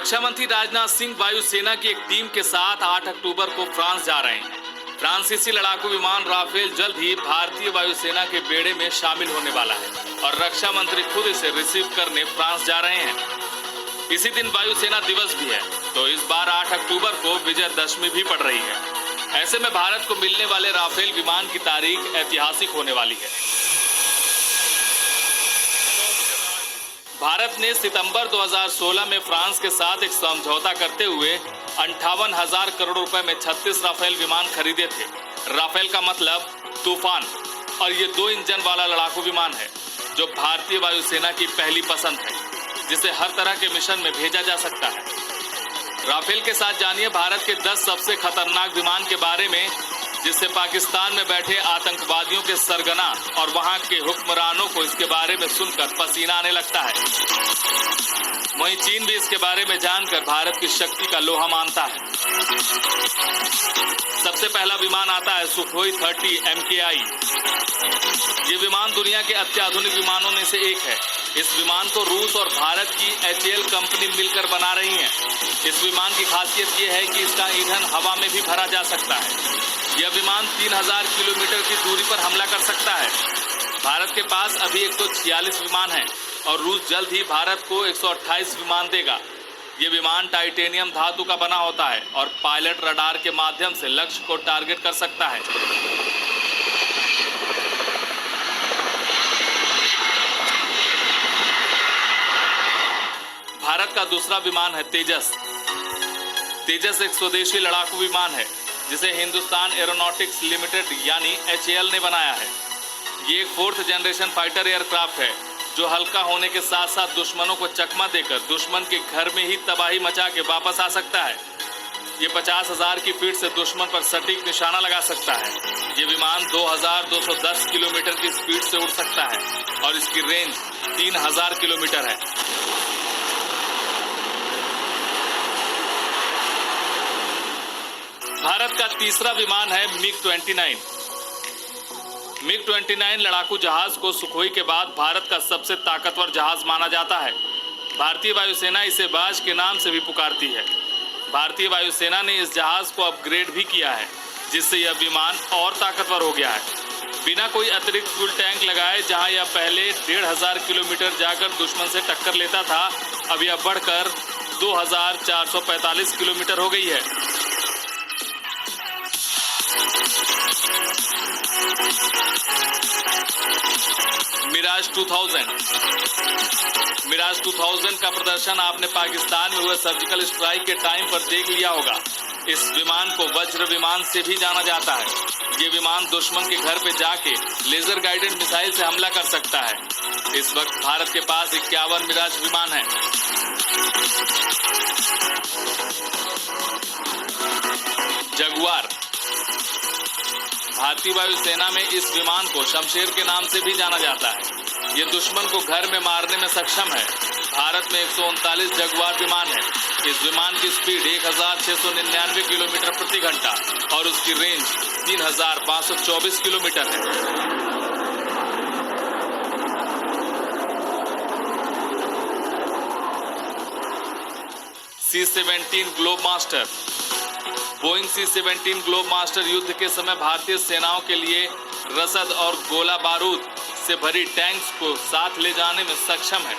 रक्षा मंत्री राजनाथ सिंह वायुसेना की एक टीम के साथ 8 अक्टूबर को फ्रांस जा रहे हैं। फ्रांसीसी लड़ाकू विमान राफेल जल्द ही भारतीय वायुसेना के बेड़े में शामिल होने वाला है और रक्षा मंत्री खुद इसे रिसीव करने फ्रांस जा रहे हैं। इसी दिन वायुसेना दिवस भी है, तो इस बार 8 अक्टूबर को विजयदशमी भी पड़ रही है। ऐसे में भारत को मिलने वाले राफेल विमान की तारीख ऐतिहासिक होने वाली है। भारत ने सितंबर 2016 में फ्रांस के साथ एक समझौता करते हुए 58,000 करोड़ रुपए में 36 राफेल विमान खरीदे थे। राफेल का मतलब तूफान, और ये 2 इंजन वाला लड़ाकू विमान है जो भारतीय वायुसेना की पहली पसंद है, जिसे हर तरह के मिशन में भेजा जा सकता है। राफेल के साथ जानिए भारत के 10 सबसे खतरनाक विमान के बारे में, जिससे पाकिस्तान में बैठे आतंकवादियों के सरगना और वहां के हुक्मरानों को इसके बारे में सुनकर पसीना आने लगता है। वहीं चीन भी इसके बारे में जानकर भारत की शक्ति का लोहा मानता है। सबसे पहला विमान आता है सुखोई 30 MKI। ये विमान दुनिया के अत्याधुनिक विमानों में से एक है। इस विमान को रूस और भारत की HAL कंपनी मिलकर बना रही है। इस विमान की खासियत यह है कि इसका ईंधन हवा में भी भरा जा सकता है। यह विमान 3000 किलोमीटर की दूरी पर हमला कर सकता है। भारत के पास अभी 146 विमान हैं और रूस जल्द ही भारत को 128 विमान देगा। ये विमान टाइटेनियम धातु का बना होता है और पायलट रडार के माध्यम से लक्ष्य को टारगेट कर सकता है। भारत का दूसरा विमान है तेजस। तेजस एक स्वदेशी लड़ाकू विमान है जिसे हिंदुस्तान एरोनॉटिक्स लिमिटेड यानी HAL ने बनाया है। ये एक 4th जनरेशन फाइटर एयरक्राफ्ट है जो हल्का होने के साथ साथ दुश्मनों को चकमा देकर दुश्मन के घर में ही तबाही मचा के वापस आ सकता है। ये 50,000 की फीट से दुश्मन पर सटीक निशाना लगा सकता है। ये विमान 2210 किलोमीटर की स्पीड से उड़ सकता है और इसकी रेंज 3000 किलोमीटर है। भारत का तीसरा विमान है MiG-29। MiG-29 लड़ाकू जहाज को सुखोई के बाद भारत का सबसे ताकतवर जहाज माना जाता है। भारतीय वायुसेना इसे बाज के नाम से भी पुकारती है। भारतीय वायुसेना ने इस जहाज को अपग्रेड भी किया है, जिससे यह विमान और ताकतवर हो गया है। बिना कोई अतिरिक्त फ्यूल टैंक लगाए जहां यह पहले 1500 किलोमीटर जाकर दुश्मन से टक्कर लेता था, अब यह बढ़कर 2445 किलोमीटर हो गई है। मिराज 2000। मिराज 2000 का प्रदर्शन आपने पाकिस्तान में हुए सर्जिकल स्ट्राइक के टाइम पर देख लिया होगा। इस विमान को वज्र विमान से भी जाना जाता है। ये विमान दुश्मन के घर पे जाके लेजर गाइडेड मिसाइल से हमला कर सकता है। इस वक्त भारत के पास 51 मिराज विमान है। जगुआर। भारतीय वायुसेना में इस विमान को शमशेर के नाम से भी जाना जाता है। ये दुश्मन को घर में मारने में सक्षम है। भारत में 139 जगुआर विमान है। इस विमान की स्पीड 1699 किलोमीटर प्रति घंटा और उसकी रेंज 3524 किलोमीटर है। C-17 globe master. Boeing C-17 globe master युद्ध के समय भारतीय सेनाओं के लिए रसद और गोला बारूद से भरी टैंक्स को साथ ले जाने में सक्षम है।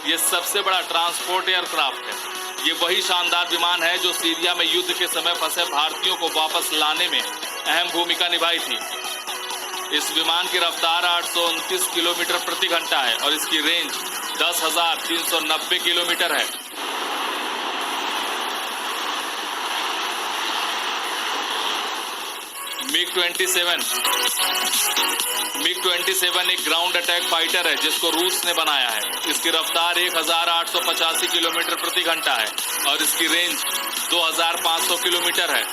ये सबसे बड़ा ट्रांसपोर्ट एयरक्राफ्ट है। ये वही शानदार विमान है जो सीरिया में युद्ध के समय फंसे भारतीयों को वापस लाने में अहम भूमिका निभाई थी। इस विमान की रफ्तार 829 किलोमीटर प्रति घंटा है और इसकी रेंज 10,390 किलोमीटर है। MiG-27। MiG-27 एक ग्राउंड अटैक फाइटर है जिसको रूस ने बनाया है। इसकी रफ्तार 1885 किलोमीटर प्रति घंटा है और इसकी रेंज 2500 किलोमीटर है।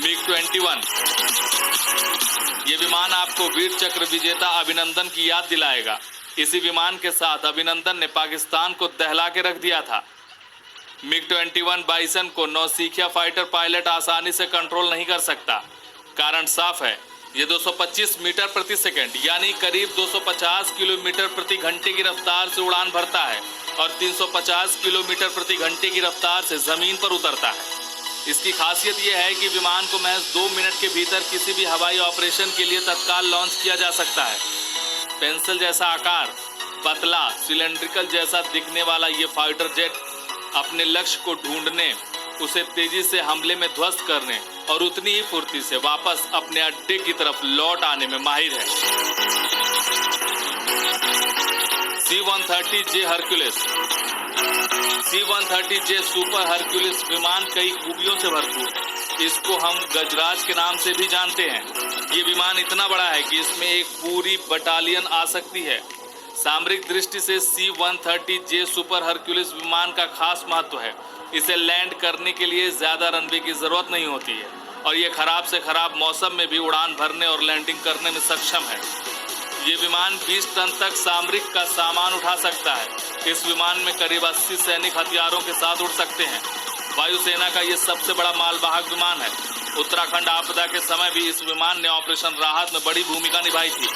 MiG-21। ये विमान आपको वीर चक्र विजेता अभिनंदन की याद दिलाएगा। इसी विमान के साथ अभिनंदन ने पाकिस्तान को दहला के रख दिया था। MiG-21 बाइसन को नौसिखिया फाइटर पायलट आसानी से कंट्रोल नहीं कर सकता। कारण साफ है, ये 225 मीटर प्रति सेकंड यानी करीब 250 किलोमीटर प्रति घंटे की रफ्तार से उड़ान भरता है और 350 किलोमीटर प्रति घंटे की रफ्तार से जमीन पर उतरता है। इसकी खासियत यह है कि विमान को महज 2 मिनट के भीतर किसी भी हवाई ऑपरेशन के लिए तत्काल लॉन्च किया जा सकता है। पेंसिल जैसा आकार, पतला, सिलेंड्रिकल जैसा दिखने वाला ये फाइटर जेट अपने लक्ष्य को ढूंढने, उसे तेजी से हमले में ध्वस्त करने और उतनी ही फुर्ती से वापस अपने अड्डे की तरफ लौट आने में माहिर है। C-130J Hercules. C-130J super Hercules विमान कई खूबियों से भरपूर है। इसको हम गजराज के नाम से भी जानते हैं। ये विमान इतना बड़ा है कि इसमें एक पूरी बटालियन आ सकती है। सामरिक दृष्टि से C-130J सुपर हरक्यूलिस विमान का खास महत्व है। इसे लैंड करने के लिए ज्यादा रनवे की जरूरत नहीं होती है और ये खराब से खराब मौसम में भी उड़ान भरने और लैंडिंग करने में सक्षम है। ये विमान 20 टन तक सामरिक का सामान उठा सकता है। इस विमान में करीब 80 सैनिक हथियारों के साथ उड़ सकते हैं। वायुसेना का ये सबसे बड़ा मालवाहक विमान है। उत्तराखंड आपदा के समय भी इस विमान ने ऑपरेशन राहत में बड़ी भूमिका निभाई थी।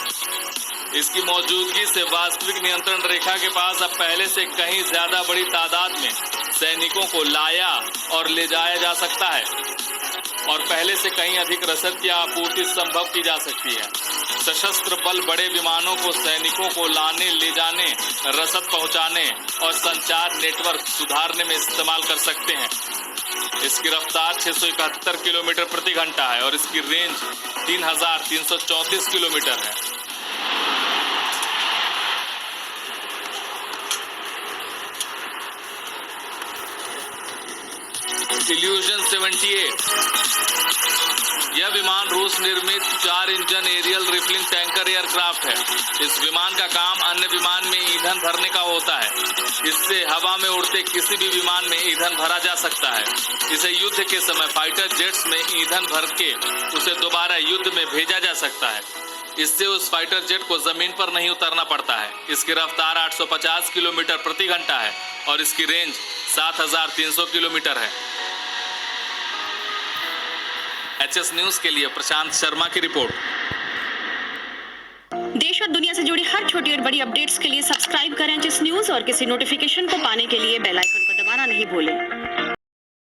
इसकी मौजूदगी से वास्तविक नियंत्रण रेखा के पास अब पहले से कहीं ज्यादा बड़ी तादाद में सैनिकों को लाया और ले जाया जा सकता है और पहले से कहीं अधिक रसद की आपूर्ति संभव की जा सकती है। सशस्त्र बल बड़े विमानों को सैनिकों को लाने, ले जाने, रसद पहुंचाने और संचार नेटवर्क सुधारने में इस्तेमाल कर सकते हैं। इसकी रफ्तार 671 किलोमीटर प्रति घंटा है और इसकी रेंज 3334 किलोमीटर है। इल्यूजन 78 यह विमान रूस निर्मित 4 इंजन एरियल रिफ्लिंग टैंकर एयरक्राफ्ट है। इस विमान का काम अन्य विमान में ईंधन भरने का होता है। इससे हवा में उड़ते किसी भी विमान में ईंधन भरा जा सकता है। इसे युद्ध के समय फाइटर जेट्स में ईंधन भर के उसे दोबारा युद्ध में भेजा जा सकता है। इससे उस फाइटर जेट को जमीन पर नहीं उतरना पड़ता है। इसकी रफ्तार 850 किलोमीटर प्रति घंटा है और इसकी रेंज 7300 किलोमीटर है। HS न्यूज के लिए प्रशांत शर्मा की रिपोर्ट। देश और दुनिया से जुड़ी हर छोटी और बड़ी अपडेट्स के लिए सब्सक्राइब करें HS न्यूज और किसी नोटिफिकेशन को पाने के लिए बेल आइकन को दबाना नहीं भूलें।